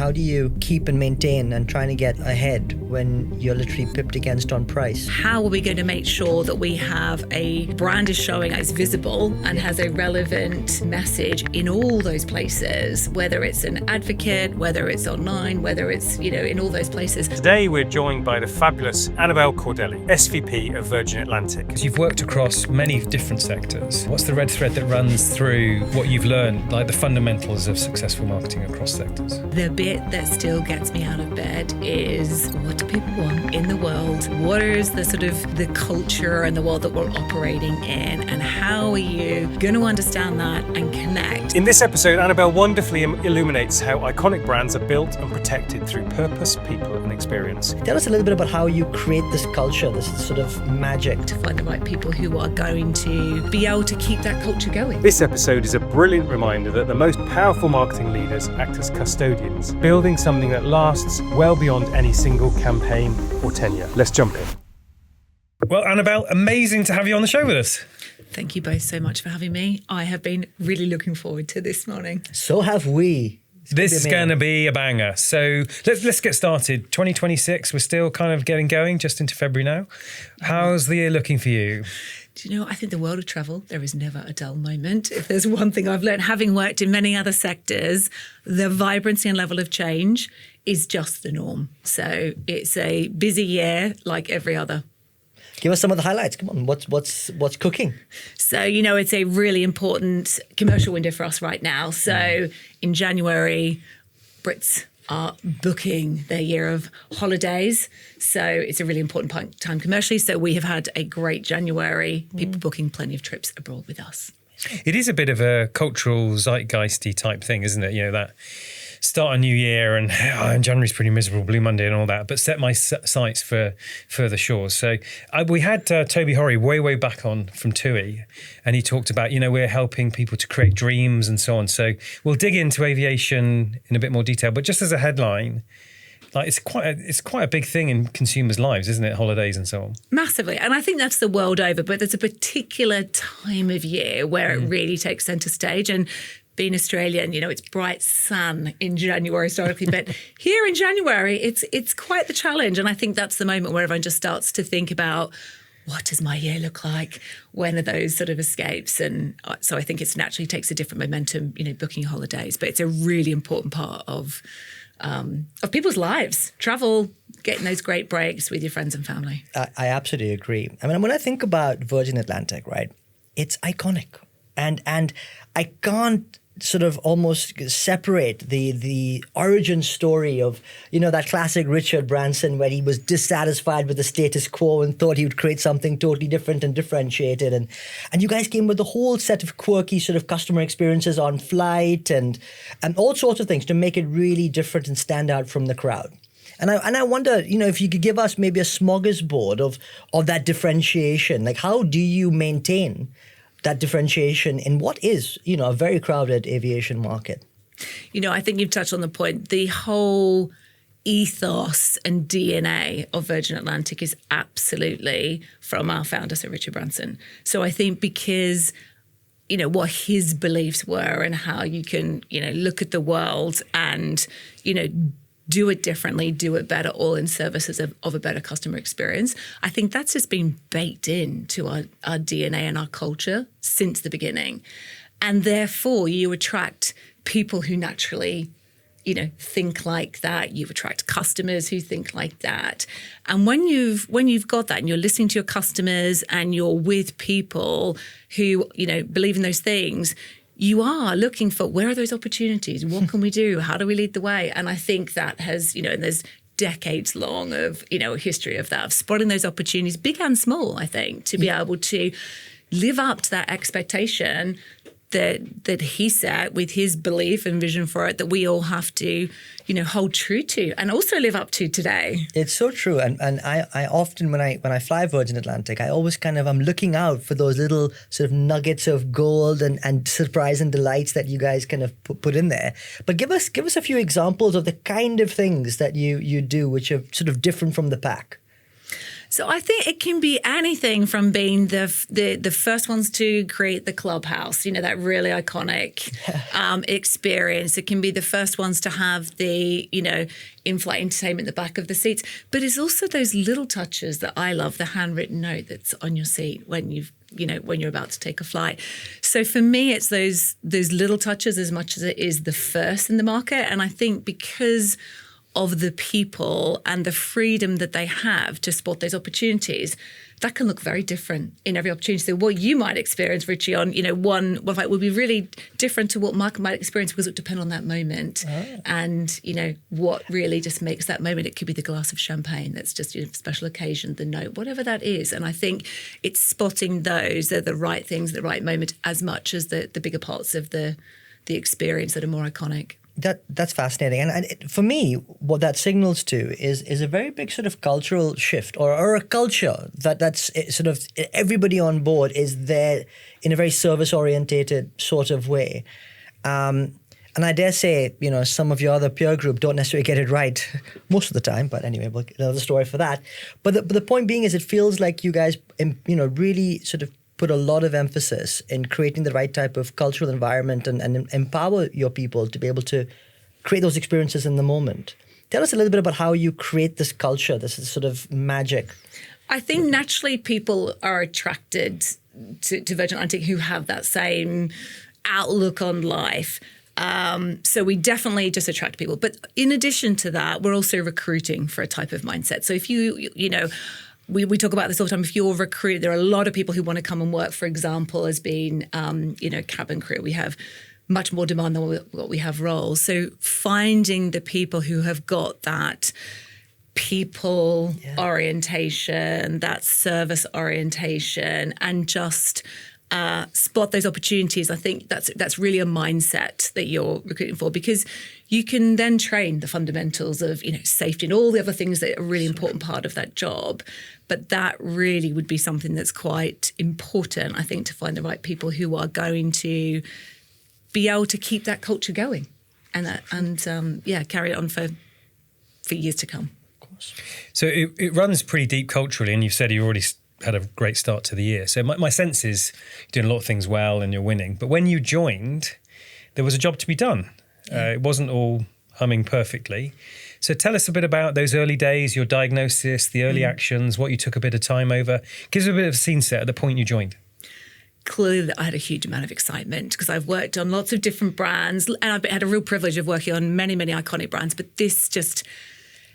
How do you keep and maintain and trying to get ahead when you're literally pipped against on price? How are we going to make sure that we have a brand is showing as visible and has a relevant message in all those places, whether it's an advocate, whether it's online, whether it's, in all those places. Today we're joined by the fabulous Annabelle Cordelli, SVP of Virgin Atlantic. You've worked across many different sectors. What's the red thread that runs through what you've learned, like the fundamentals of successful marketing across sectors? The bit that still gets me out of bed is, what do people want in the world? What is the sort of the culture and the world that we're operating in? And how are you going to understand that and connect? In this episode, Annabelle wonderfully illuminates how iconic brands are built and protected through purpose, people and experience. Tell us a little bit about how you create this culture, this sort of magic. To find the right people who are going to be able to keep that culture going. This episode is a brilliant reminder that the most powerful marketing leaders act as custodians, building something that lasts well beyond any single campaign or tenure. Let's jump in. Well, Annabelle, amazing to have you on the show with us. Thank you both so much for having me. I have been really looking forward to this morning. So have we. This is going to be a banger. So let's get started. 2026, we're still kind of getting going just into February now. How's the year looking for you? Do you know, I think the world of travel, there is never a dull moment. If there's one thing I've learned, having worked in many other sectors, the vibrancy and level of change is just the norm. So it's a busy year like every other. Give us some of the highlights. Come on, what's cooking? So, it's a really important commercial window for us right now. So in January, Brits are booking their year of holidays. So it's a really important time commercially. So we have had a great January, people booking plenty of trips abroad with us. It is a bit of a cultural zeitgeisty type thing, isn't it? That start a new year and January's pretty miserable, Blue Monday and all that, but set my sights for further shores. So we had Toby Horry way back on from TUI, and he talked about, we're helping people to create dreams and so on. So we'll dig into aviation in a bit more detail, but just as a headline, it's quite a big thing in consumers' lives, isn't it? Holidays and so on. Massively. And I think that's the world over, but there's a particular time of year where it really takes centre stage. And being Australian, it's bright sun in January historically, but here in January, it's quite the challenge. And I think that's the moment where everyone just starts to think about, what does my year look like? When are those sort of escapes? And so I think it naturally takes a different momentum, booking holidays. But it's a really important part of people's lives. Travel, getting those great breaks with your friends and family. I absolutely agree. I mean, when I think about Virgin Atlantic, right, it's iconic. And I can't sort of almost separate the origin story of, that classic Richard Branson where he was dissatisfied with the status quo and thought he would create something totally different and differentiated. And you guys came with a whole set of quirky sort of customer experiences on flight and all sorts of things to make it really different and stand out from the crowd. And I wonder, if you could give us maybe a smorgasbord of that differentiation. Like, how do you maintain that differentiation in what is, a very crowded aviation market? I think you've touched on the point. The whole ethos and DNA of Virgin Atlantic is absolutely from our founder, Sir Richard Branson. So I think because, what his beliefs were and how you can, look at the world and, do it differently, do it better, all in services of a better customer experience. I think that's just been baked into our DNA and our culture since the beginning. And therefore, you attract people who naturally, think like that. You attract customers who think like that. And when you've got that and you're listening to your customers and you're with people who, believe in those things, you are looking for, where are those opportunities? What can we do? How do we lead the way? And I think that has, and there's decades long of, history of that, of spotting those opportunities, big and small, I think, to be able to live up to that expectation that he set with his belief and vision for it that we all have to, hold true to and also live up to today. It's so true. And I often, when I fly Virgin Atlantic, I always I'm looking out for those little sort of nuggets of gold and surprise and delights that you guys kind of put in there. But give us a few examples of the kind of things that you do which are sort of different from the pack. So I think it can be anything from being the first ones to create the clubhouse, that really iconic experience. It can be the first ones to have the, in-flight entertainment at the back of the seats. But it's also those little touches that I love, the handwritten note that's on your seat when you're about to take a flight. So for me, it's those little touches as much as it is the first in the market. And I think because of the people and the freedom that they have to spot those opportunities, that can look very different in every opportunity. So what you might experience, Richie, on one fight will be really different to what Mark might experience because it depends on that moment. And what really just makes that moment. It could be the glass of champagne that's just a special occasion, the note, whatever that is. And I think it's spotting those, they're the right things, the right moment, as much as the bigger parts of the experience that are more iconic. That's fascinating. And for me, what that signals to is a very big sort of cultural shift or a culture that's sort of everybody on board is there in a very service-orientated sort of way. And I dare say, some of your other peer group don't necessarily get it right most of the time. But anyway, we'll get another story for that. But the point being is it feels like you guys, really sort of put a lot of emphasis in creating the right type of cultural environment and empower your people to be able to create those experiences in the moment. Tell us a little bit about how you create this culture, this sort of magic. I think naturally people are attracted to Virgin Atlantic who have that same outlook on life. So we definitely just attract people. But in addition to that, we're also recruiting for a type of mindset. So if we talk about this all the time. If you're recruited, there are a lot of people who want to come and work, for example, as being, cabin crew. We have much more demand than what we have roles. So finding the people who have got that people orientation, that service orientation, and just spot those opportunities. I think that's really a mindset that you're recruiting for, because you can then train the fundamentals of safety and all the other things that are a really important part of that job. But that really would be something that's quite important, I think, to find the right people who are going to be able to keep that culture going and carry it on for years to come. Of course. So it runs pretty deep culturally, and you've said you already had a great start to the year. So my sense is you're doing a lot of things well and you're winning. But when you joined, there was a job to be done. It wasn't all humming perfectly. So tell us a bit about those early days, your diagnosis, the early actions, what you took a bit of time over. Give us a bit of a scene set at the point you joined. Clearly, I had a huge amount of excitement because I've worked on lots of different brands and I've had a real privilege of working on many, many iconic brands. But this just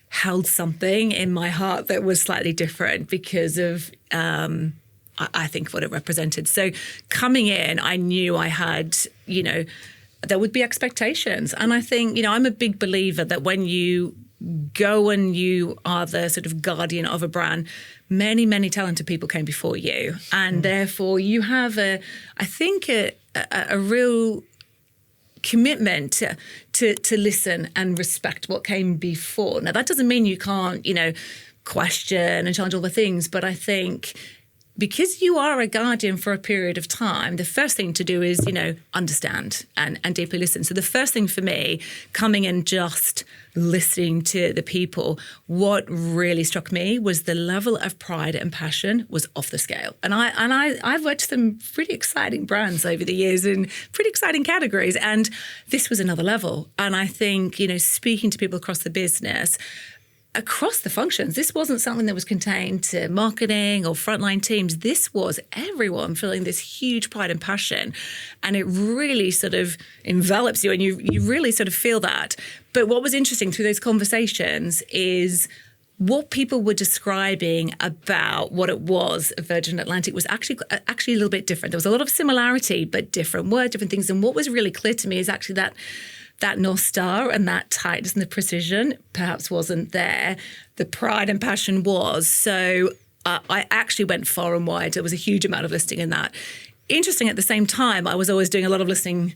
held something in my heart that was slightly different because of, I think, what it represented. So coming in, I knew I had, there would be expectations. And I think, I'm a big believer that when you go and you are the sort of guardian of a brand, many, many talented people came before you. And therefore you have a real commitment to listen and respect what came before. Now, that doesn't mean you can't, question and challenge all the things, but I think because you are a guardian for a period of time, the first thing to do is, understand and deeply listen. So the first thing for me, coming in just listening to the people, what really struck me was the level of pride and passion was off the scale. And I've worked some pretty exciting brands over the years in pretty exciting categories, and this was another level. And I think, speaking to people across the business, across the functions, this wasn't something that was contained to marketing or frontline teams. This was everyone feeling this huge pride and passion. And it really sort of envelops you and you really sort of feel that. But what was interesting through those conversations is what people were describing about what it was at Virgin Atlantic was actually a little bit different. There was a lot of similarity, but different words, different things. And what was really clear to me is actually that North Star and that tightness and the precision perhaps wasn't there. The pride and passion was. So I actually went far and wide. There was a huge amount of listening in that. Interesting, at the same time, I was always doing a lot of listening,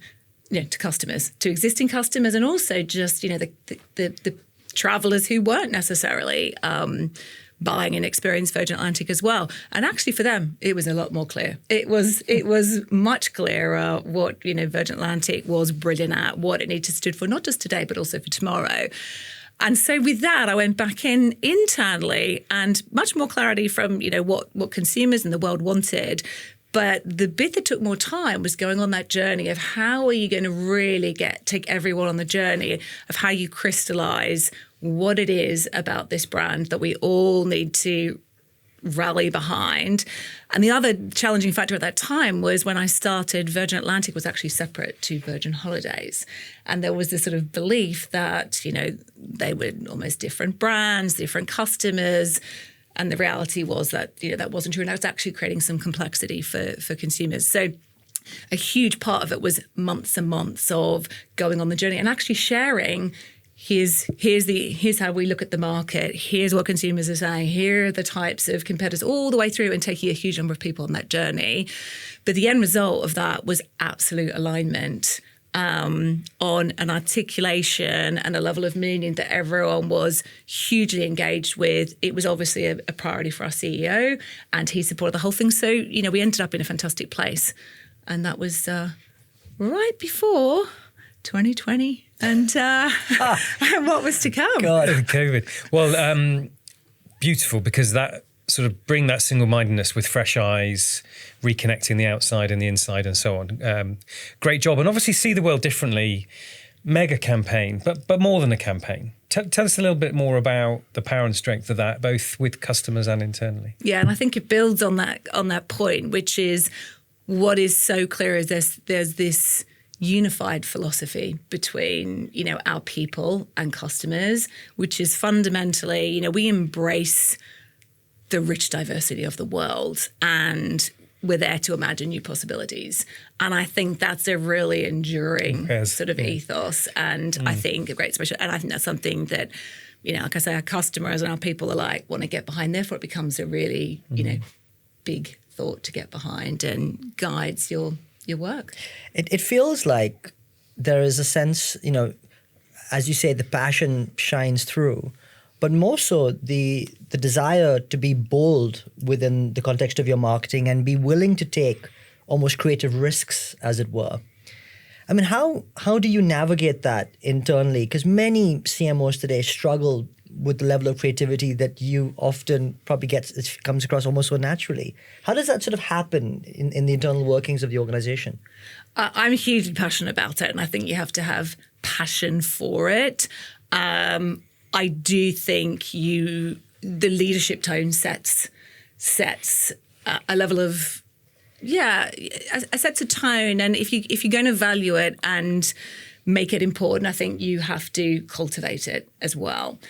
to customers, to existing customers, and also just, the travellers who weren't necessarily buying and experience Virgin Atlantic as well. And actually for them, it was a lot more clear. It was much clearer what, Virgin Atlantic was brilliant at, what it needed to stood for, not just today, but also for tomorrow. And so with that, I went back in internally and much more clarity from, what consumers in the world wanted. But the bit that took more time was going on that journey of how are you going to really take everyone on the journey of how you crystallize what it is about this brand that we all need to rally behind. And the other challenging factor at that time was when I started, Virgin Atlantic was actually separate to Virgin Holidays. And there was this sort of belief that, they were almost different brands, different customers. And the reality was that, that wasn't true. And that was actually creating some complexity for consumers. So a huge part of it was months and months of going on the journey and actually sharing, here's how we look at the market, here's what consumers are saying, here are the types of competitors, all the way through, and taking a huge number of people on that journey. But the end result of that was absolute alignment on an articulation and a level of meaning that everyone was hugely engaged with. It was obviously a priority for our CEO, and he supported the whole thing. So, we ended up in a fantastic place. And that was right before 2020 and what was to come. God. COVID. Well, beautiful, because that sort of bring that single-mindedness with fresh eyes, reconnecting the outside and the inside and so on. Great job. And obviously see the world differently. Mega campaign, but more than a campaign. Tell us a little bit more about the power and strength of that, both with customers and internally. Yeah, and I think it builds on that point, which is what is so clear is there's this unified philosophy between, our people and customers, which is fundamentally, we embrace the rich diversity of the world, and we're there to imagine new possibilities. And I think that's a really enduring sort of ethos, and I think a great special. And I think that's something that, like I say, our customers and our people alike want to get behind. Therefore, it becomes a really, big thought to get behind and guides your work. It feels like there is a sense, as you say, the passion shines through, but more so the desire to be bold within the context of your marketing and be willing to take almost creative risks, as it were. I mean, how do you navigate that internally? Because many CMOs today struggle with the level of creativity that you often probably it comes across almost so naturally. How does that sort of happen in the internal workings of the organization? I'm hugely passionate about it, and I think you have to have passion for it. I do think the leadership tone sets a level of, sets a tone. And if you're going to value it and make it important, I think you have to cultivate it as well.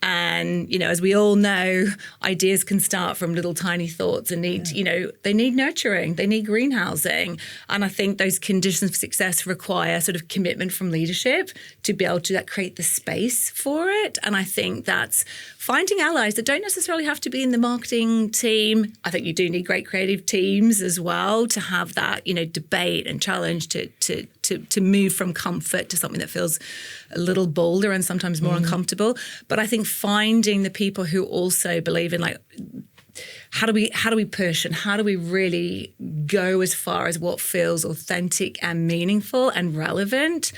And, as we all know, ideas can start from little tiny thoughts and they need nurturing, they need greenhousing. And I think those conditions for success require sort of commitment from leadership to be able to create the space for it. And I think that's finding allies that don't necessarily have to be in the marketing team. I think you do need great creative teams as well to have that, debate and challenge to move from comfort to something that feels a little bolder and sometimes more uncomfortable. But I think finding the people who also believe in how do we push and how do we really go as far as what feels authentic and meaningful and relevant.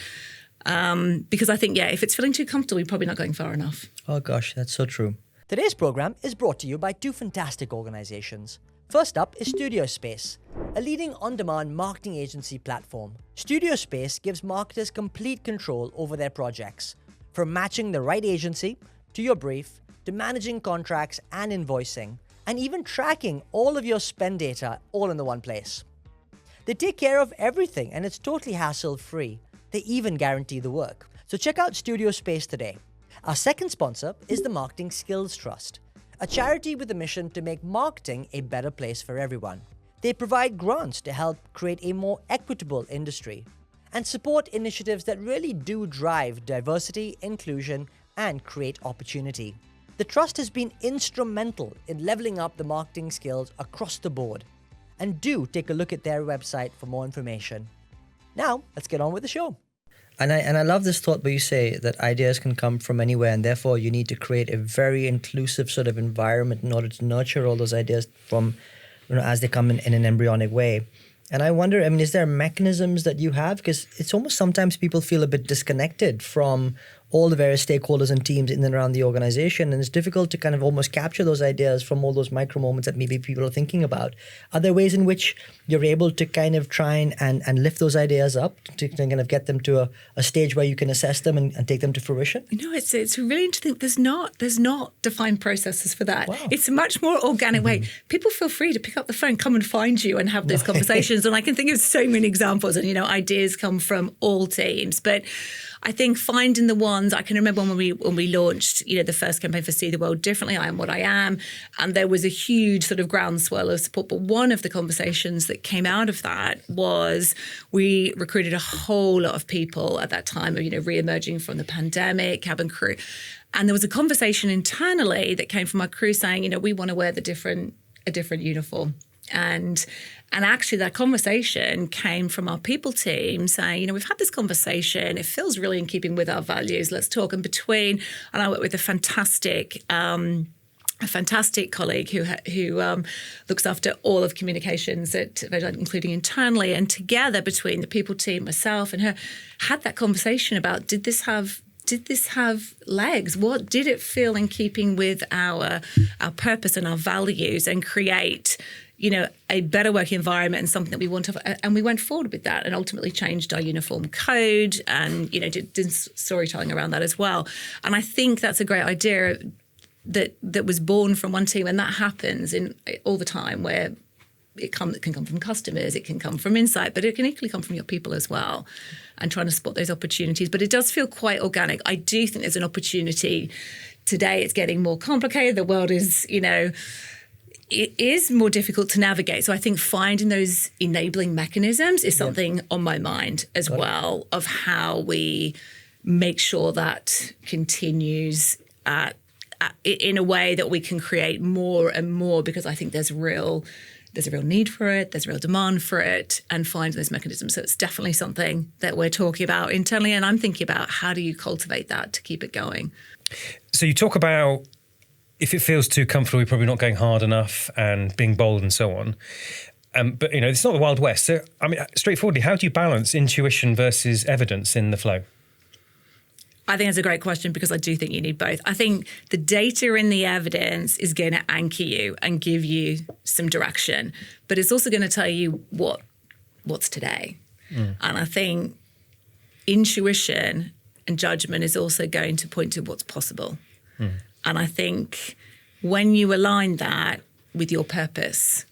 Because I think, if it's feeling too comfortable, you're probably not going far enough. Oh gosh, that's so true. Today's program is brought to you by two fantastic organizations. First up is Studio Space, a leading on-demand marketing agency platform. Studio Space gives marketers complete control over their projects, from matching the right agency to your brief, to managing contracts and invoicing, and even tracking all of your spend data all in the one place. They take care of everything, and it's totally hassle-free. They even guarantee the work. So check out Studio Space today. Our second sponsor is the Marketing Skills Trust, a charity with a mission to make marketing a better place for everyone. They provide grants to help create a more equitable industry and support initiatives that really do drive diversity, inclusion, and create opportunity. The trust has been instrumental in leveling up the marketing skills across the board. And do take a look at their website for more information. Now, let's get on with the show. And I love this thought where you say that ideas can come from anywhere, and therefore you need to create a very inclusive sort of environment in order to nurture all those ideas from, as they come in an embryonic way. And I wonder, is there mechanisms that you have? Because it's almost sometimes people feel a bit disconnected from all the various stakeholders and teams in and around the organization. And it's difficult to kind of almost capture those ideas from all those micro moments that maybe people are thinking about. Are there ways in which you're able to kind of try and lift those ideas up to kind of get them to a stage where you can assess them and take them to fruition? It's really interesting. There's not defined processes for that. Wow. It's a much more organic way. People feel free to pick up the phone, come and find you and have those conversations. And I can think of so many examples, and ideas come from all teams. But I think finding the ones, I can remember when we launched, the first campaign for See the World Differently, I Am What I Am, and there was a huge sort of groundswell of support. But one of the conversations that came out of that was we recruited a whole lot of people at that time of, re-emerging from the pandemic, cabin crew. And there was a conversation internally that came from our crew saying, we want to wear a different uniform. And actually that conversation came from our people team saying, we've had this conversation. It feels really in keeping with our values. Let's talk. And I work with a fantastic colleague who looks after all of communications at including internally. And together between the people team, myself and her, had that conversation about did this have legs? What did it feel in keeping with our purpose and our values, and create a better working environment and something that we want to, and we went forward with that and ultimately changed our uniform code and, did storytelling around that as well. And I think that's a great idea that was born from one team, and that happens in all the time where it can come from customers, it can come from insight, but it can equally come from your people as well, and trying to spot those opportunities. But it does feel quite organic. I do think there's an opportunity today. It's getting more complicated. The world is, it is more difficult to navigate. So I think finding those enabling mechanisms is something on my mind as well, of how we make sure that continues in a way that we can create more and more, because I think there's a real need for it, there's a real demand for it, and finding those mechanisms. So it's definitely something that we're talking about internally, and I'm thinking about how do you cultivate that to keep it going. So you talk about if it feels too comfortable, you're probably not going hard enough and being bold and so on. But, it's not the Wild West. So, straightforwardly, how do you balance intuition versus evidence in the flow? I think that's a great question, because I do think you need both. I think the data and the evidence is going to anchor you and give you some direction, but it's also going to tell you what's today. And I think intuition and judgment is also going to point to what's possible. And I think when you align that with your purpose,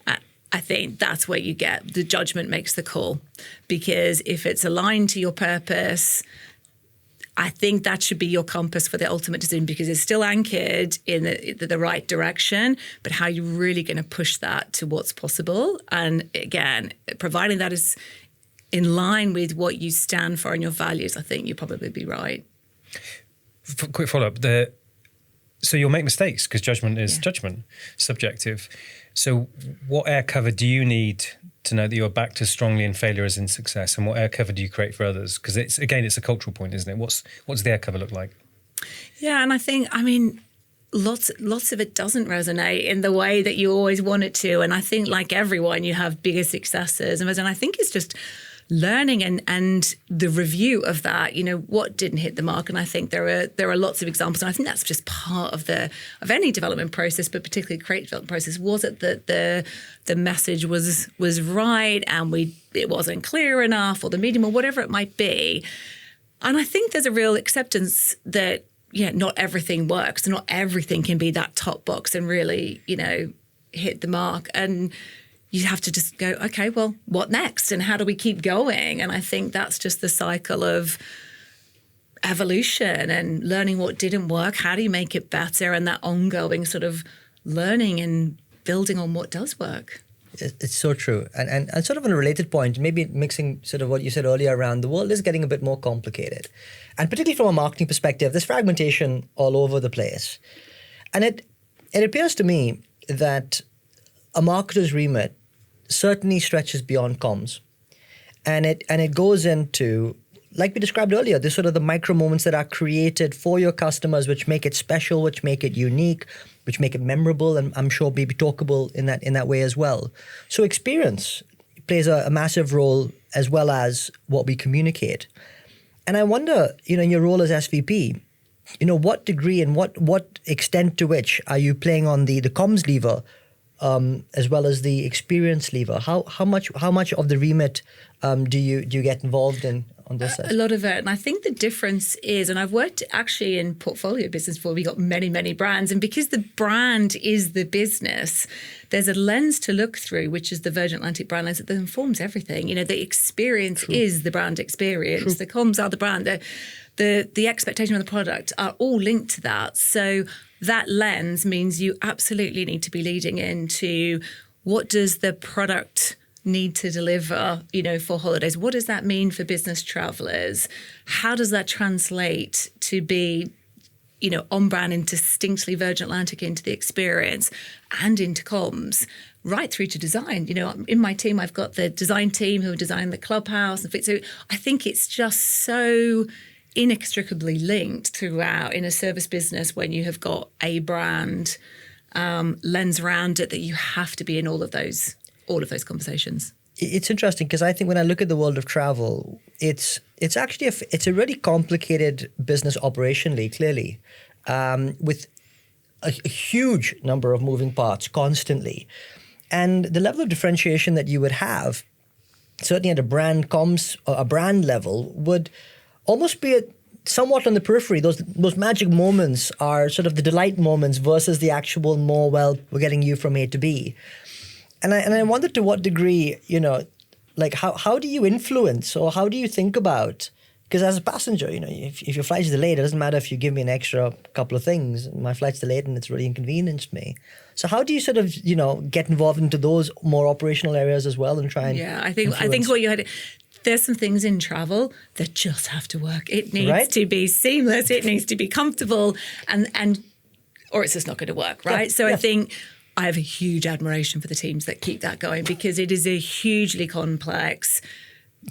I think that's where you get the judgment makes the call. Because if it's aligned to your purpose, I think that should be your compass for the ultimate decision, because it's still anchored in the right direction, but how you're really going to push that to what's possible. And again, providing that is in line with what you stand for and your values, I think you'll probably be right. Quick follow-up. So you'll make mistakes, because judgment is judgment, subjective. So what air cover do you need to know that you're backed as strongly in failure as in success? And what air cover do you create for others? Because it's a cultural point, isn't it? What does the air cover look like? Yeah, and I think, lots of it doesn't resonate in the way that you always want it to. And I think, like everyone, you have bigger successes. And I think it's just learning and the review of that, what didn't hit the mark. And I think there are lots of examples. And I think that's just part of any development process, but particularly creative development process. Was it that the message was right and it wasn't clear enough, or the medium, or whatever it might be? And I think there's a real acceptance that, not everything works. Not everything can be that top box and really, hit the mark. And you have to just go, okay, well, what next? And how do we keep going? And I think that's just the cycle of evolution and learning what didn't work. How do you make it better? And that ongoing sort of learning and building on what does work. It's so true. And sort of on a related point, maybe mixing sort of what you said earlier around, the world is getting a bit more complicated. And particularly from a marketing perspective, there's fragmentation all over the place. And it appears to me that a marketer's remit certainly stretches beyond comms. And it goes into, like we described earlier, the sort of the micro moments that are created for your customers, which make it special, which make it unique, which make it memorable, and I'm sure maybe talkable in that way as well. So experience plays a massive role, as well as what we communicate. And I wonder, in your role as SVP, what degree and what extent to which are you playing on the comms lever, as well as the experience lever? How much of the remit do you get involved in on this side? A lot of it. And I think the difference is, and I've worked actually in portfolio business before, we got many, many brands. And because the brand is the business, there's a lens to look through, which is the Virgin Atlantic brand lens that informs everything. The experience is the brand experience. The comms are the brand. The expectation of the product are all linked to that. So that lens means you absolutely need to be leading into what does the product need to deliver, for holidays? What does that mean for business travelers? How does that translate to be, on brand and distinctly Virgin Atlantic into the experience and into comms, right through to design? In my team, I've got the design team who design the clubhouse. So I think it's just so inextricably linked throughout in a service business when you have got a brand lens around it, that you have to be in all of those conversations. It's interesting because I think when I look at the world of travel, it's actually it's a really complicated business operationally, clearly, with a huge number of moving parts constantly. And the level of differentiation that you would have, certainly at a brand comms or a brand level, would almost be somewhat on the periphery. Those magic moments are sort of the delight moments versus the actual more, we're getting you from A to B. And I wondered to what degree, how do you influence or how do you think about, because as a passenger, if your flight's delayed, it doesn't matter if you give me an extra couple of things. My flight's delayed and it's really inconvenienced me. So how do you sort of, get involved into those more operational areas as well and try and I think what you had, there's some things in travel that just have to work. It needs to be seamless. It needs to be comfortable and or it's just not going to work, right? I think I have a huge admiration for the teams that keep that going, because it is a hugely complex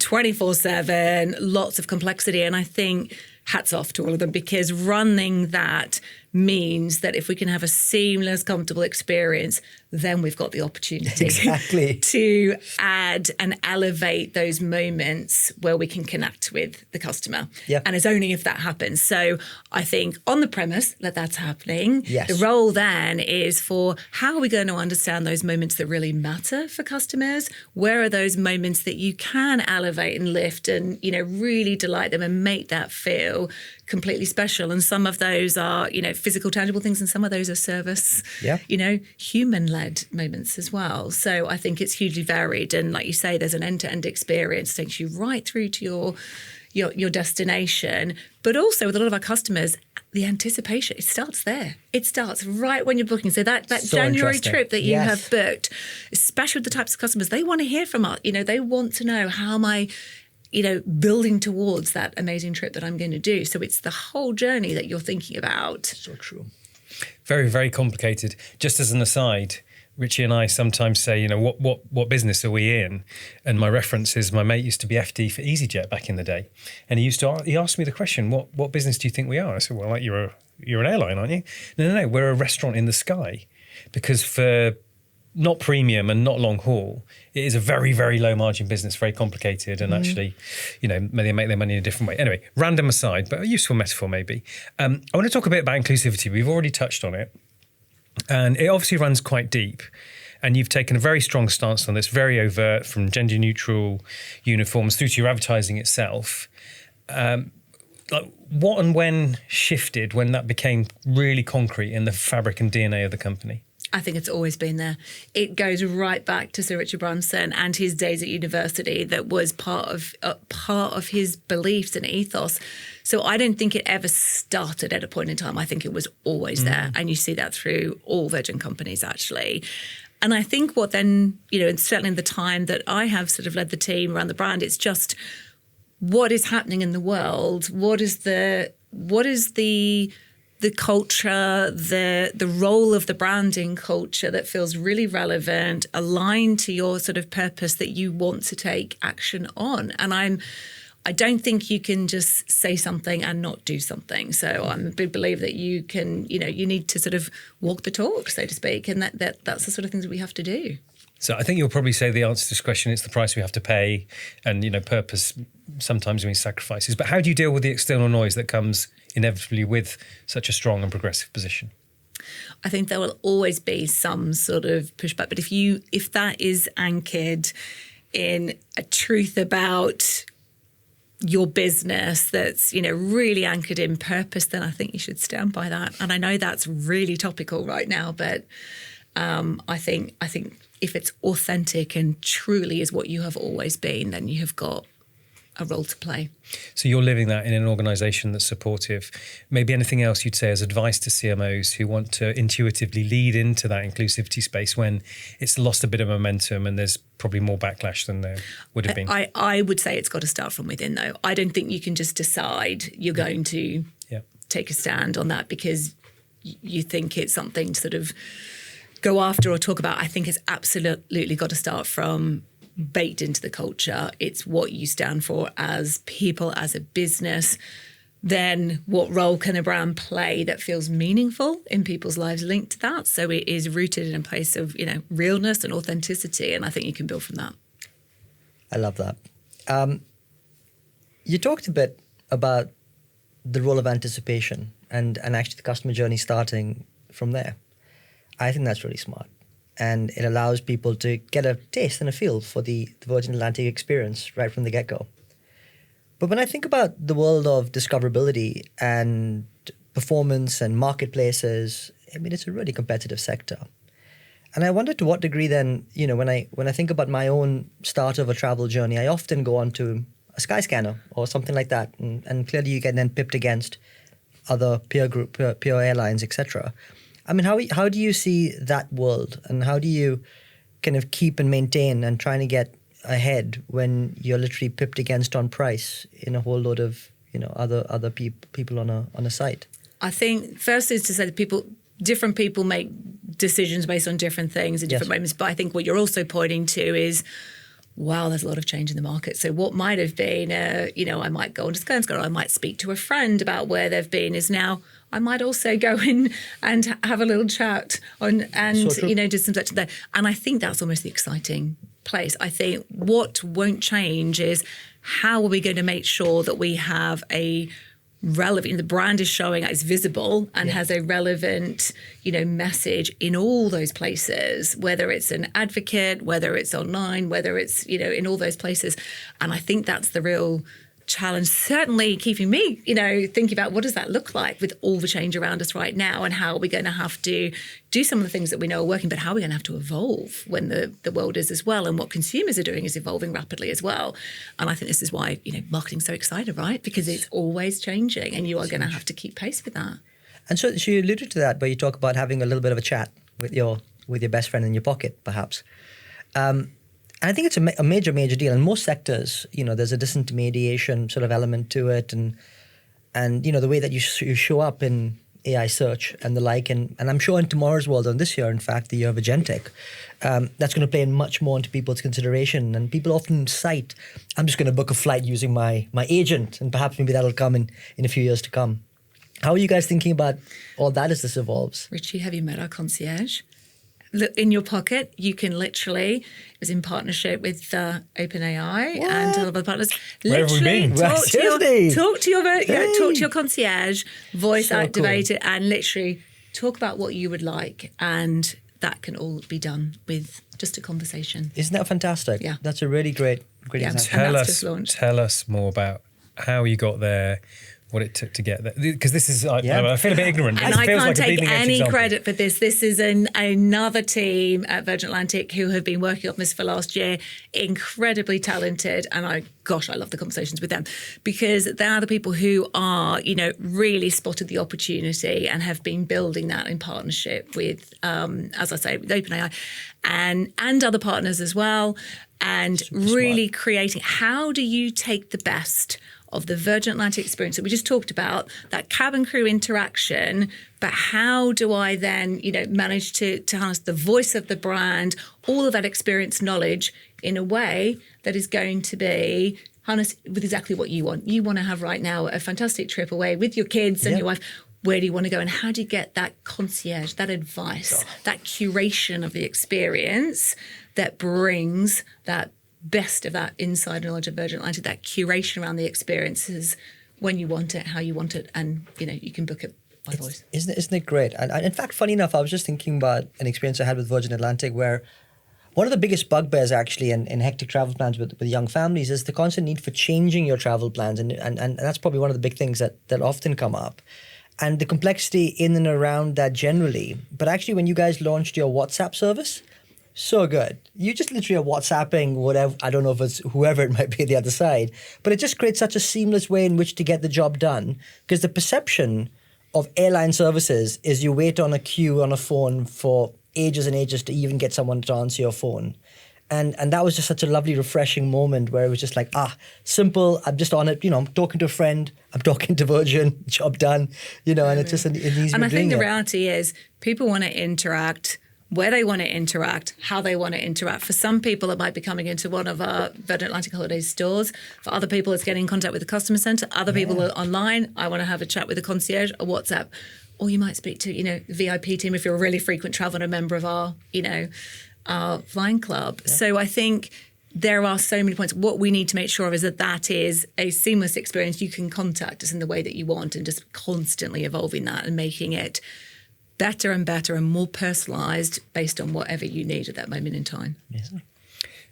24/7, lots of complexity. And I think hats off to all of them, because running that means that if we can have a seamless, comfortable experience, then we've got the opportunity to add and elevate those moments where we can connect with the customer. Yeah. And it's only if that happens. So I think on the premise that that's happening, yes, the role then is for how are we going to understand those moments that really matter for customers? Where are those moments that you can elevate and lift and, really delight them and make that feel completely special? And some of those are, physical, tangible things, and some of those are service, human-led moments as well. So I think it's hugely varied. And like you say, there's an end-to-end experience that takes you right through to your destination. But also with a lot of our customers, the anticipation, it starts there. It starts right when you're booking. So that January trip that you have booked, especially with the types of customers, they want to hear from us. They want to know, how am I building towards that amazing trip that I'm going to do. So it's the whole journey that you're thinking about. So true. Very, very complicated. Just as an aside, Richie and I sometimes say, what business are we in? And my reference is my mate used to be FD for EasyJet back in the day. And he asked me the question, what business do you think we are? I said, well, you're an airline, aren't you? No, we're a restaurant in the sky. Because for not premium and not long haul, it is a very, very low margin business, very complicated, and actually, they make their money in a different way. Anyway, random aside, but a useful metaphor maybe. I want to talk a bit about inclusivity. We've already touched on it, and it obviously runs quite deep. And you've taken a very strong stance on this, very overt, from gender neutral uniforms through to your advertising itself. What and when shifted when that became really concrete in the fabric and DNA of the company? I think it's always been there. It goes right back to Sir Richard Branson and his days at university. That was part of his beliefs and ethos. So I don't think it ever started at a point in time. I think it was always there. And you see that through all Virgin companies, actually. And I think what then, and certainly in the time that I have sort of led the team around the brand, it's just what is happening in the world? What is the culture, the role of the branding culture that feels really relevant, aligned to your sort of purpose that you want to take action on. And I don't think you can just say something and not do something. So I'm a big believer that you can, you need to sort of walk the talk, so to speak. And that's the sort of things that we have to do. So I think you'll probably say the answer to this question, it's the price we have to pay, and purpose sometimes means sacrifices. But how do you deal with the external noise that comes inevitably with such a strong and progressive position? I think there will always be some sort of pushback, but if that is anchored in a truth about your business that's really anchored in purpose, then I think you should stand by that. And I know that's really topical right now, but I think if it's authentic and truly is what you have always been, then you have got a role to play. So you're living that in an organisation that's supportive. Maybe anything else you'd say as advice to CMOs who want to intuitively lead into that inclusivity space when it's lost a bit of momentum and there's probably more backlash than there would have been? I would say it's got to start from within, though. I don't think you can just decide you're going to take a stand on that because you think it's something to sort of go after or talk about. I think it's absolutely got to start from baked into the culture. It's what you stand for as people, as a business. Then what role can a brand play that feels meaningful in people's lives linked to that? So it is rooted in a place of, realness and authenticity. And I think you can build from that. I love that. You talked a bit about the role of anticipation and actually the customer journey starting from there. I think that's really smart. And it allows people to get a taste and a feel for the Virgin Atlantic experience right from the get-go. But when I think about the world of discoverability and performance and marketplaces, it's a really competitive sector. And I wonder to what degree then, when I think about my own start of a travel journey, I often go onto a Skyscanner or something like that. And clearly you get then pipped against other peer airlines, etc. How do you see that world, and how do you kind of keep and maintain and trying to get ahead when you're literally pipped against on price in a whole load of other people on a site? I think first is to say that different people make decisions based on different things at different moments. But I think what you're also pointing to is, wow, there's a lot of change in the market. So what might have been, I might go on to Skyscanner, I might speak to a friend about where they've been, is now I might also go in and have a little chat do some such there. And I think that's almost the exciting place. I think what won't change is how are we going to make sure that we have a relevant, the brand is showing it's visible and has a relevant, message in all those places, whether it's an advocate, whether it's online, whether it's, in all those places. And I think that's the real challenge, certainly keeping me, thinking about what does that look like with all the change around us right now, and how are we going to have to do some of the things that we know are working, but how are we going to have to evolve when the world is as well, and what consumers are doing is evolving rapidly as well. And I think this is why, marketing's so excited, right? Because it's always changing and you are going to have to keep pace with that. And so you alluded to that, where you talk about having a little bit of a chat with your best friend in your pocket, perhaps. And I think it's a major, major deal. In most sectors, there's a disintermediation sort of element to it. And the way that you show up in AI search and the like. And I'm sure in tomorrow's world, and this year, in fact, the year of agentic, that's going to play much more into people's consideration. And people often cite, I'm just going to book a flight using my agent, and perhaps maybe that'll come in a few years to come. How are you guys thinking about all that as this evolves? Richie, have you met our concierge? In your pocket, you can literally, it was in partnership with OpenAI and a lot of other partners. Where have we been? Talk to your concierge, voice activate it, and literally talk about what you would like. And that can all be done with just a conversation. Isn't that fantastic? Yeah. That's a really great example. Tell us more about how you got there, what it took to get there. Because this is, I feel a bit ignorant. And I can't take any credit for this. This is another team at Virgin Atlantic who have been working on this for last year, incredibly talented. And I love the conversations with them, because they are the people who are, really spotted the opportunity and have been building that in partnership with, as I say, with OpenAI and other partners as well. And really creating, how do you take the best of the Virgin Atlantic experience that we just talked about, that cabin crew interaction, but how do I then, manage to harness the voice of the brand, all of that experience knowledge in a way that is going to be harnessed with exactly what you want. You want to have right now a fantastic trip away with your kids and your wife. Where do you want to go, and how do you get that concierge, that advice, that curation of the experience that brings that best of that inside knowledge of Virgin Atlantic, that curation around the experiences when you want it, how you want it, and you can book it by voice. Isn't it great? And in fact, funny enough, I was just thinking about an experience I had with Virgin Atlantic where one of the biggest bugbears actually in hectic travel plans with young families is the constant need for changing your travel plans. And that's probably one of the big things that often come up. And the complexity in and around that generally. But actually, when you guys launched your WhatsApp service, so good. You just literally are WhatsApping whatever, I don't know if it's whoever it might be the other side, but it just creates such a seamless way in which to get the job done. Because the perception of airline services is you wait on a queue on a phone for ages and ages to even get someone to answer your phone. And that was just such a lovely, refreshing moment where it was just like, simple, I'm just on it, I'm talking to a friend, I'm talking to Virgin, job done, and it's just an easy And I think the it. reality is people want to interact where they want to interact, how they want to interact. For some people, it might be coming into one of our Virgin Atlantic Holidays stores. For other people, it's getting in contact with the customer centre. Other people are online. I want to have a chat with a concierge, a WhatsApp. Or you might speak to, the VIP team if you're a really frequent traveller and a member of our, our flying club. Yeah. So I think there are so many points. What we need to make sure of is that is a seamless experience. You can contact us in the way that you want and just constantly evolving that and making it better and better and more personalised based on whatever you need at that moment in time. Yes.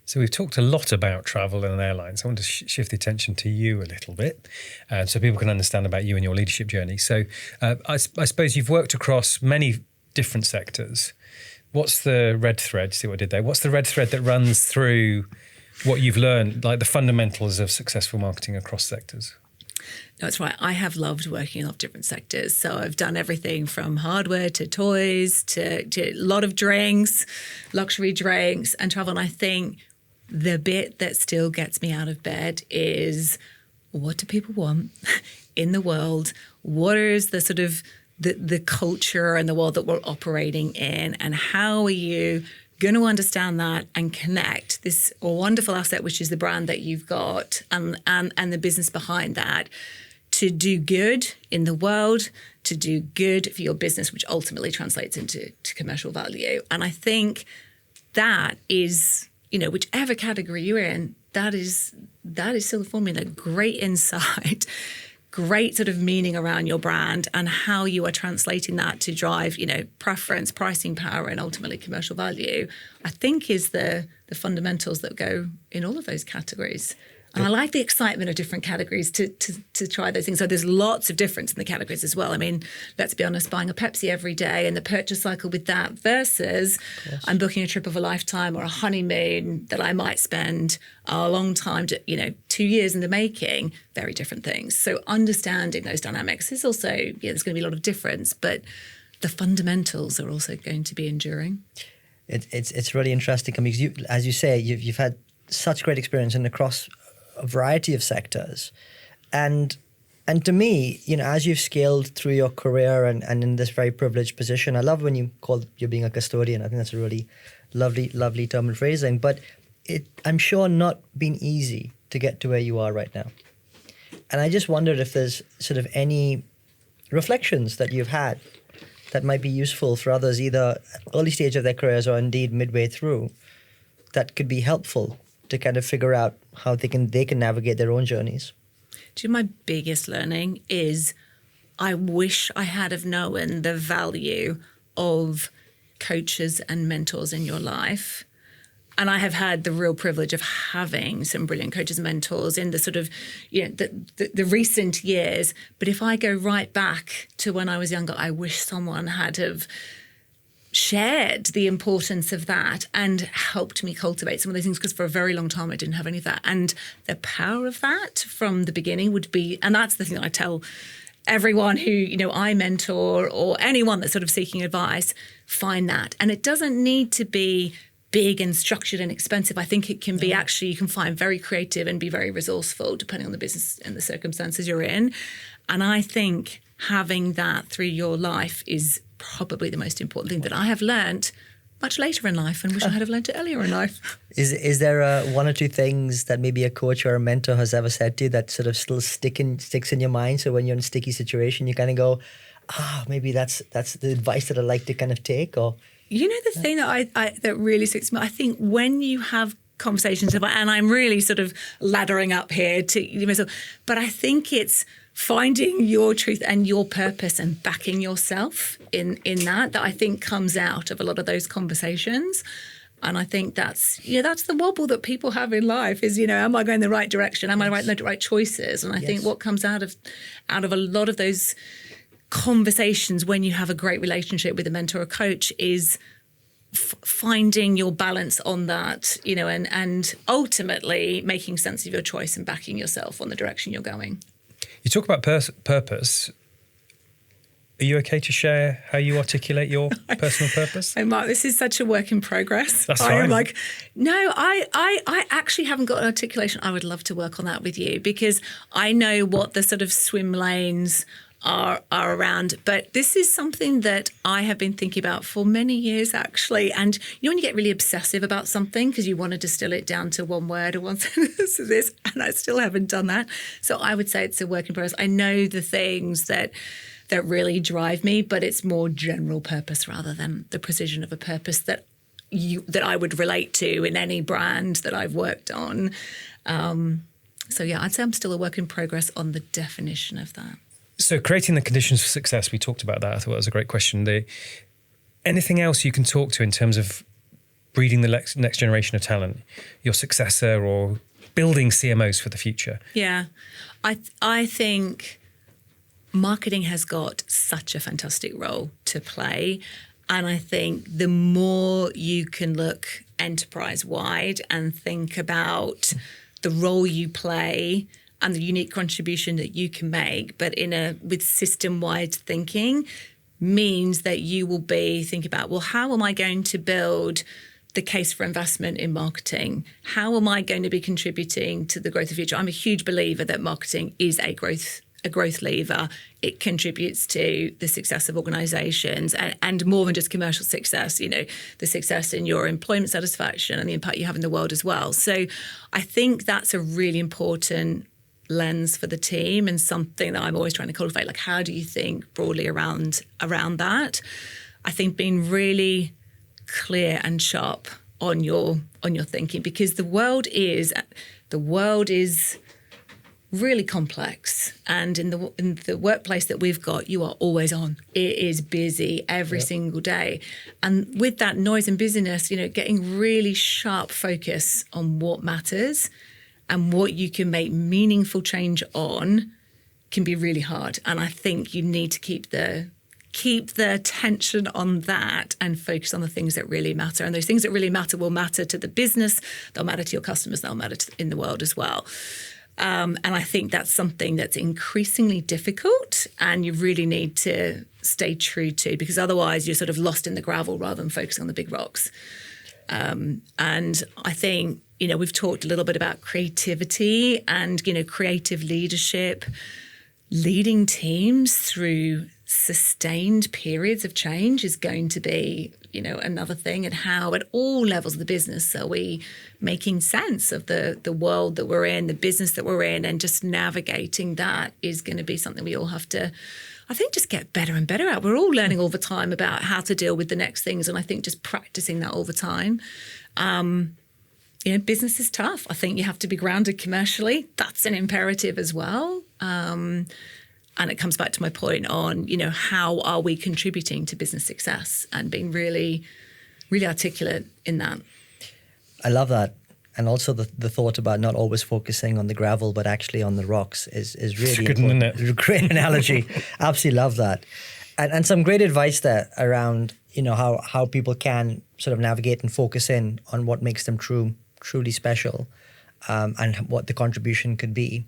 So we've talked a lot about travel and airlines. I want to shift the attention to you a little bit so people can understand about you and your leadership journey. So I suppose you've worked across many different sectors. What's the red thread? See what I did there? What's the red thread that runs through what you've learned, like the fundamentals of successful marketing across sectors? That's right. I have loved working in a lot of different sectors. So I've done everything from hardware to toys to a lot of drinks, luxury drinks and travel. And I think the bit that still gets me out of bed is what do people want in the world? What is the sort of the culture and the world that we're operating in? And how are you going to understand that and connect this wonderful asset, which is the brand that you've got and the business behind that, to do good in the world, to do good for your business, which ultimately translates into commercial value. And I think that is, whichever category you're in, that is still the formula. Great insight, great sort of meaning around your brand and how you are translating that to drive, preference, pricing power, and ultimately commercial value, I think is the fundamentals that go in all of those categories. And I like the excitement of different categories to try those things. So there's lots of difference in the categories as well. I mean, let's be honest, buying a Pepsi every day and the purchase cycle with that versus I'm booking a trip of a lifetime or a honeymoon that I might spend a long time, 2 years in the making, very different things. So understanding those dynamics is also, there's going to be a lot of difference, but the fundamentals are also going to be enduring. It's really interesting because as you say, you've had such great experience and across a variety of sectors. And to me, as you've scaled through your career and in this very privileged position, I love when you call you being a custodian. I think that's a really lovely term and phrasing. But I'm sure not been easy to get to where you are right now. And I just wondered if there's sort of any reflections that you've had that might be useful for others, either early stage of their careers or indeed midway through, that could be helpful to kind of figure out how they can navigate their own journeys. Do you know, my biggest learning is I wish I had have known the value of coaches and mentors in your life. And I have had the real privilege of having some brilliant coaches and mentors in the sort of, the recent years. But if I go right back to when I was younger, I wish someone had have shared the importance of that and helped me cultivate some of those things, because for a very long time I didn't have any of that. And the power of that from the beginning would be, and that's the thing that I tell everyone who, I mentor or anyone that's sort of seeking advice, find that. And it doesn't need to be big and structured and expensive. I think it can be actually, you can find very creative and be very resourceful depending on the business and the circumstances you're in. And I think having that through your life is probably the most important thing that I have learned much later in life and wish I had have learned it earlier in life. Is there one or two things that maybe a coach or a mentor has ever said to you that sort of still sticks in your mind? So when you're in a sticky situation, you kind of go, maybe that's the advice that I'd like to kind of take? Or You know, the thing that I that really sticks to me, I think when you have conversations about, and I'm really sort of laddering up here to myself, but I think it's finding your truth and your purpose and backing yourself in that I think comes out of a lot of those conversations. And I think that's the wobble that people have in life is, am I going the right direction? Am I making the right choices? And I think what comes out of a lot of those conversations when you have a great relationship with a mentor or coach is finding your balance on that, and ultimately making sense of your choice and backing yourself on the direction you're going. You talk about purpose. Are you okay to share how you articulate your personal purpose? Oh, Mark, this is such a work in progress. That's I am fine. I actually haven't got an articulation. I would love to work on that with you because I know what the sort of swim lanes are around. But this is something that I have been thinking about for many years, actually. And when you get really obsessive about something because you want to distill it down to one word or one sentence of this, and I still haven't done that. So I would say it's a work in progress. I know the things that really drive me, but it's more general purpose rather than the precision of a purpose that I would relate to in any brand that I've worked on. So yeah, I'd say I'm still a work in progress on the definition of that. So creating the conditions for success, we talked about that. I thought that was a great question. Anything else you can talk to in terms of breeding the next generation of talent, your successor or building CMOs for the future? Yeah, I think marketing has got such a fantastic role to play. And I think the more you can look enterprise-wide and think about the role you play and the unique contribution that you can make, but with system-wide thinking, means that you will be thinking about, well, how am I going to build the case for investment in marketing? How am I going to be contributing to the growth of the future? I'm a huge believer that marketing is a growth lever. It contributes to the success of organizations and more than just commercial success, the success in your employment satisfaction and the impact you have in the world as well. So I think that's a really important lens for the team and something that I'm always trying to cultivate. Like, how do you think broadly around that? I think being really clear and sharp on your thinking, because the world is really complex, and in the workplace that we've got, you are always on. It is busy every single day, and with that noise and busyness, getting really sharp focus on what matters and what you can make meaningful change on can be really hard. And I think you need to keep the attention on that and focus on the things that really matter. And those things that really matter will matter to the business, they'll matter to your customers, they'll matter in the world as well. And I think that's something that's increasingly difficult and you really need to stay true to, because otherwise you're sort of lost in the gravel rather than focusing on the big rocks. And I think, we've talked a little bit about creativity and, creative leadership, leading teams through sustained periods of change is going to be, another thing, and how at all levels of the business are we making sense of the world that we're in, the business that we're in, and just navigating that is going to be something we all have to, I think, just get better and better at. We're all learning all the time about how to deal with the next things, and I think just practicing that all the time. Business is tough. I think you have to be grounded commercially. That's an imperative as well. And it comes back to my point on, how are we contributing to business success and being really, really articulate in that. I love that. And also the thought about not always focusing on the gravel, but actually on the rocks is really good, important. isn't it? Great analogy. Absolutely love that. And some great advice there around, how people can sort of navigate and focus in on what makes them truly special, and what the contribution could be.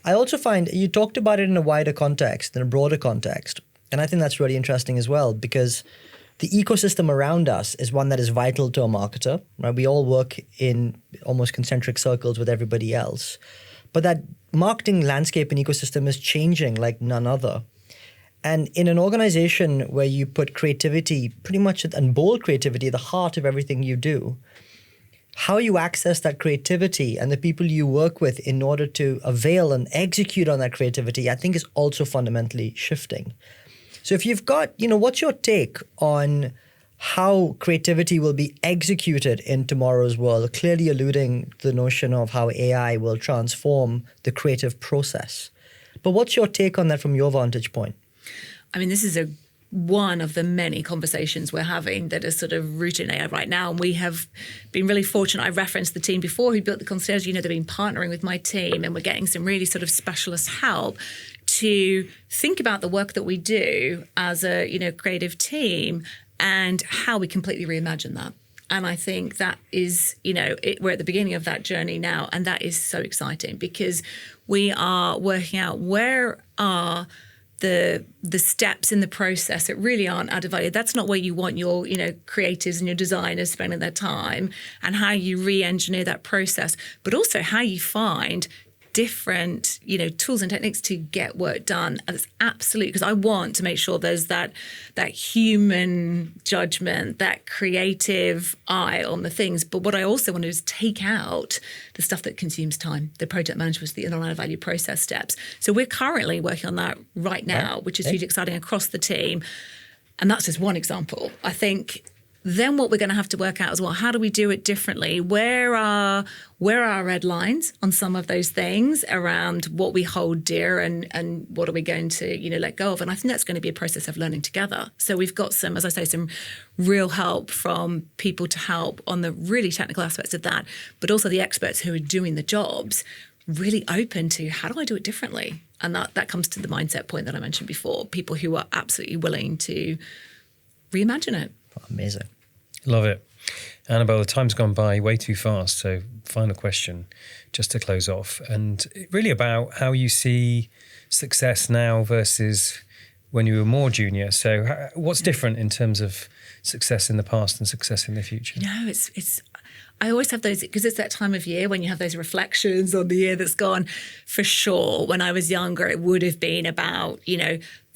I also find you talked about it in a wider context, in a broader context. And I think that's really interesting as well, because the ecosystem around us is one that is vital to a marketer, right? We all work in almost concentric circles with everybody else. But that marketing landscape and ecosystem is changing like none other. And in an organization where you put creativity pretty much, and bold creativity, at the heart of everything you do, how you access that creativity and the people you work with in order to avail and execute on that creativity, I think is also fundamentally shifting. So if you've got, what's your take on how creativity will be executed in tomorrow's world, clearly alluding to the notion of how AI will transform the creative process. But what's your take on that from your vantage point? I mean, this is one of the many conversations we're having that is sort of rooted in AI right now. And we have been really fortunate. I referenced the team before who built the concierge. They've been partnering with my team, and we're getting some really sort of specialist help to think about the work that we do as a creative team and how we completely reimagine that. And I think that is, we're at the beginning of that journey now. And that is so exciting because we are working out where are the steps in the process that really aren't added value. That's not where you want your, creatives and your designers spending their time, and how you re-engineer that process, but also how you find different, tools and techniques to get work done. And it's absolutely, because I want to make sure there's that human judgment, that creative eye on the things. But what I also want to do is take out the stuff that consumes time, the project management, the inner value process steps. So we're currently working on that right now, which is hugely exciting across the team. And that's just one example. I think then what we're going to have to work out as well, how do we do it differently? Where are our red lines on some of those things around what we hold dear, and what are we going to, let go of? And I think that's going to be a process of learning together. So we've got some, as I say, some real help from people to help on the really technical aspects of that, but also the experts who are doing the jobs really open to how do I do it differently? And that comes to the mindset point that I mentioned before, people who are absolutely willing to reimagine it. Amazing. Love it. Annabelle, the time's gone by way too fast. So final question, just to close off, and really about how you see success now versus when you were more junior. So what's different in terms of success in the past and success in the future? It's I always have those, because it's that time of year when you have those reflections on the year that's gone. For sure, when I was younger, it would have been about,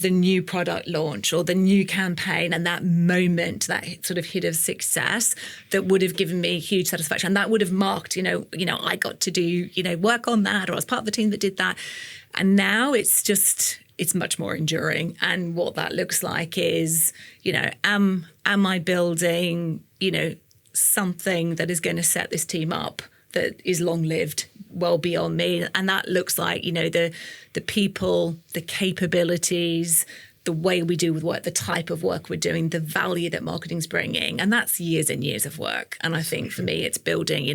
the new product launch or the new campaign and that moment, that sort of hit of success that would have given me huge satisfaction. And that would have marked, I got to do, work on that, or I was part of the team that did that. And now it's much more enduring. And what that looks like is, am I building, something that is going to set this team up that is long-lived, well beyond me? And that looks like, the people, the capabilities, the way we do with work, the type of work we're doing, the value that marketing's bringing. And that's years and years of work. And I think for me, it's building,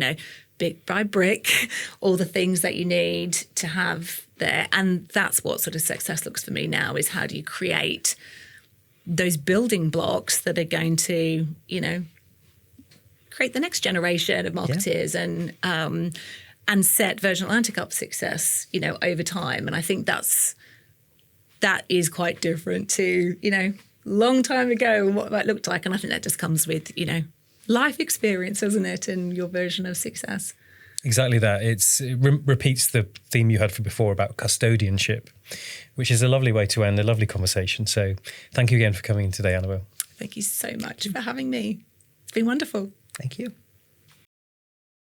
brick by brick, all the things that you need to have there. And that's what sort of success looks for me now, is how do you create those building blocks that are going to, create the next generation of marketers and set Virgin Atlantic up success, over time. And I think that is quite different to, long time ago and what that looked like. And I think that just comes with, life experience, doesn't it? And your version of success. Exactly that. It repeats the theme you had for before about custodianship, which is a lovely way to end a lovely conversation. So thank you again for coming in today, Annabelle. Thank you so much for having me. It's been wonderful. Thank you.